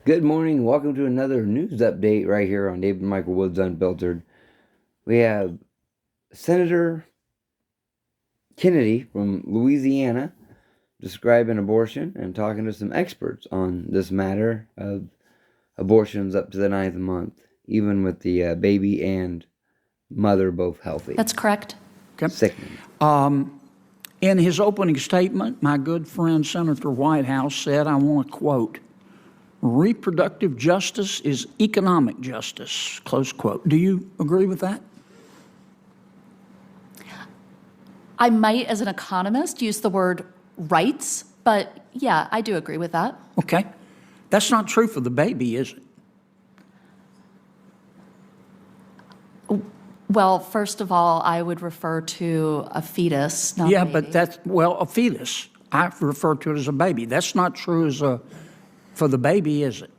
Good morning. Welcome to another news update right here on David Michael Woods Unfiltered. We have Senator Kennedy from Louisiana describing abortion and talking to some experts on this matter of abortions up to the 9th month, even with the baby and mother both healthy. That's correct. Okay. Sickening. In his opening statement, my good friend Senator Whitehouse said, I want to quote, reproductive justice is economic justice, close quote. Do you agree with that? I might, as an economist, use the word rights, but yeah, I do agree with that. Okay. That's not true for the baby, is it? Well, first of all, I would refer to a fetus, not Yeah, a baby. but that's, well, a fetus. I refer to it as a baby. That's not true for the baby, is it?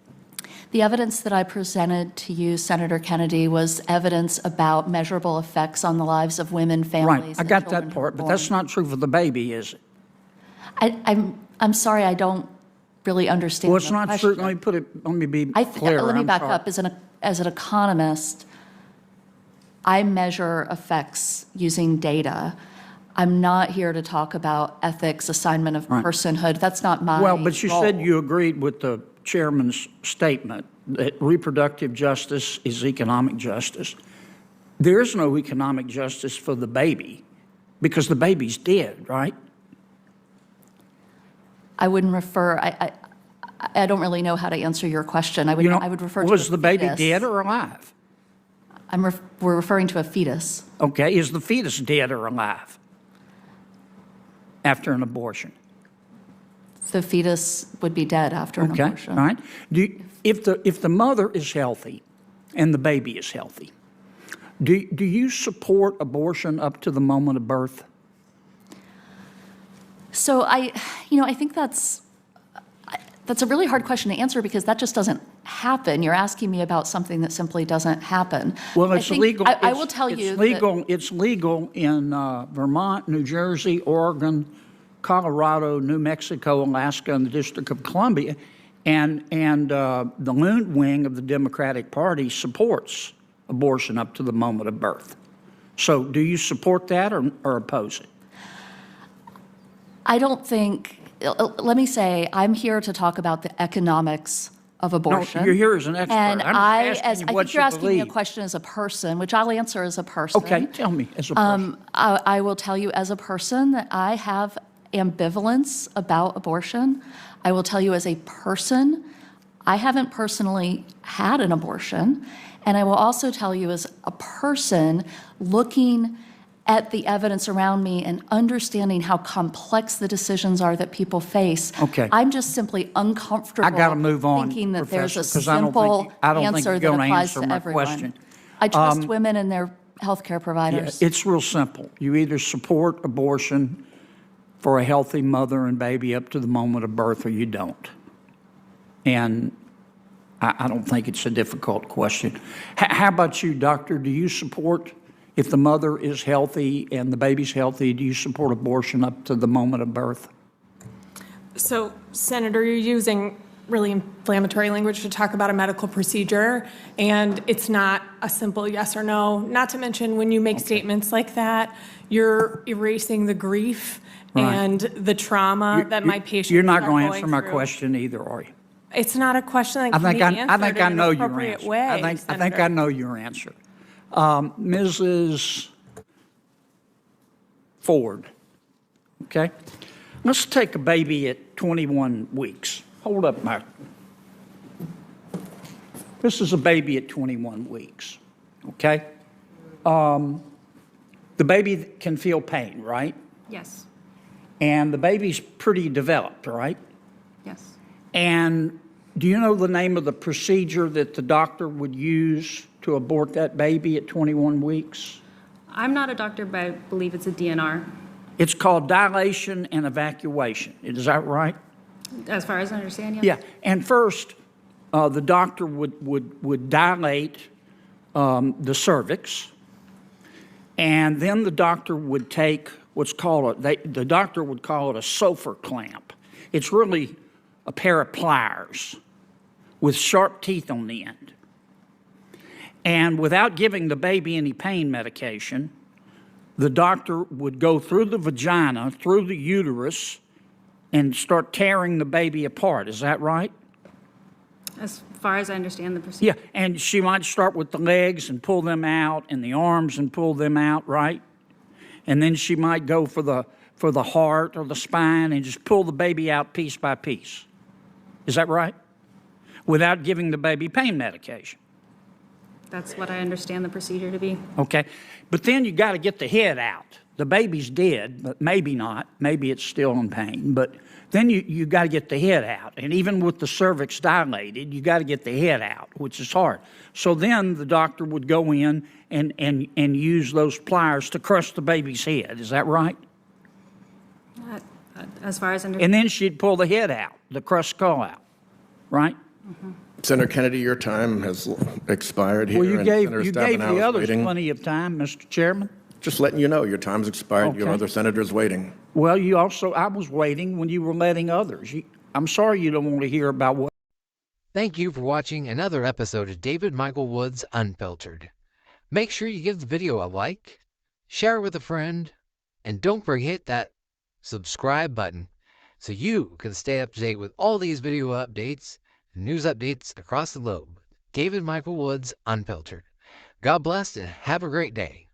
The evidence that I presented to you, Senator Kennedy, was evidence about measurable effects on the lives of women, families, Right. I and got children that who were part, but that's born. not true for the baby, is it? I'm sorry, I don't really understand. Well, it's the not question. true. Let me be clear. Let me I'm back sorry. up. As an economist, I measure effects using data. I'm not here to talk about ethics, assignment of personhood. That's not my Well, but you role. said you agreed with the chairman's statement that reproductive justice is economic justice. There is no economic justice for the baby because the baby's dead, right? I wouldn't refer. I don't really know how to answer your question. I would refer to was a the baby fetus. dead or alive? We're referring to a fetus. Okay, is the fetus dead or alive after an abortion? The fetus would be dead after an Okay, abortion. all right. If the mother is healthy and the baby is healthy, do you support abortion up to the moment of birth? So I think that's a really hard question to answer because that just doesn't happen. You're asking me about something that simply doesn't happen. Well, it's legal. I will tell you it's legal. It's legal in Vermont, New Jersey, Oregon, Colorado, New Mexico, Alaska, and the District of Columbia, and the left wing of the Democratic Party supports abortion up to the moment of birth. So, do you support that or oppose it? I don't think. Let me say, I'm here to talk about the economics of abortion. No, you're here as an expert. And I'm just asking you I what think you're you asking me a believe. question as a person, which I'll answer as a person. Okay, tell me as a person. I will tell you as a person that I have ambivalence about abortion. I will tell you as a person, I haven't personally had an abortion. And I will also tell you as a person looking at the evidence around me and understanding how complex the decisions are that people face. Okay. I'm just simply uncomfortable I got to move on, thinking that Professor, there's a 'cause I don't simple think you're answer that gonna applies answer to my everyone. question. I trust women and their healthcare providers. It's real simple. You either support abortion for a healthy mother and baby up to the moment of birth or you don't. And I don't think it's a difficult question. How about you, doctor? Do you support, if the mother is healthy and the baby's healthy, do you support abortion up to the moment of birth? So, Senator, you're using really inflammatory language to talk about a medical procedure, and it's not a simple yes or no. Not to mention, when you make statements like that, you're erasing the grief and the trauma that my patients You're not are going to answer my through. question either, are you? It's not a question that I can think be I answered think in I an know your appropriate answer. way, I think I Senator. know your answer. Mrs. Ford, okay? Let's take a baby at 21 weeks. Hold up, Mike. This is a baby at 21 weeks, okay? The baby can feel pain, right? Yes, And the baby's pretty developed, right? yes. And do you know the name of the procedure that the doctor would use to abort that baby at 21 weeks? I'm not a doctor, but I believe it's a DNR, It's called dilation and evacuation. Is that right? as far as I understand, yes. Yeah. And first, the doctor would dilate the cervix, and then the doctor would take what's called the doctor would call it a Sofer clamp. It's really a pair of pliers with sharp teeth on the end. And without giving the baby any pain medication, the doctor would go through the vagina, through the uterus, and start tearing the baby apart. Is that right? As far as I understand the procedure. Yeah, and she might start with the legs and pull them out, and the arms and pull them out, right? And then she might go for the heart or the spine and just pull the baby out piece by piece. Is that right? Without giving the baby pain medication. That's what I understand the procedure to be. Okay, but then you got to get the head out. The baby's dead, but maybe not. Maybe it's still in pain, but then you got to get the head out. And even with the cervix dilated, you got to get the head out, which is hard. So then the doctor would go in and use those pliers to crush the baby's head. Is that right? As far as I understand. And then she'd pull the head out, the crushed skull out, right? Senator Kennedy, your time has expired here. Well, you and gave Senator the Stabenow is others waiting. plenty of time, Mr. Chairman. Just letting you know, your time's expired. You have Okay. other senators waiting. Well, I was waiting when you were letting others. I'm sorry you don't want to hear about what. Thank you for watching another episode of David Michael Wood's Unfiltered. Make sure you give the video a like, share it with a friend, and don't forget that subscribe button so you can stay up to date with all these video updates and news updates across the globe. David Michael Wood's Unfiltered. God bless and have a great day.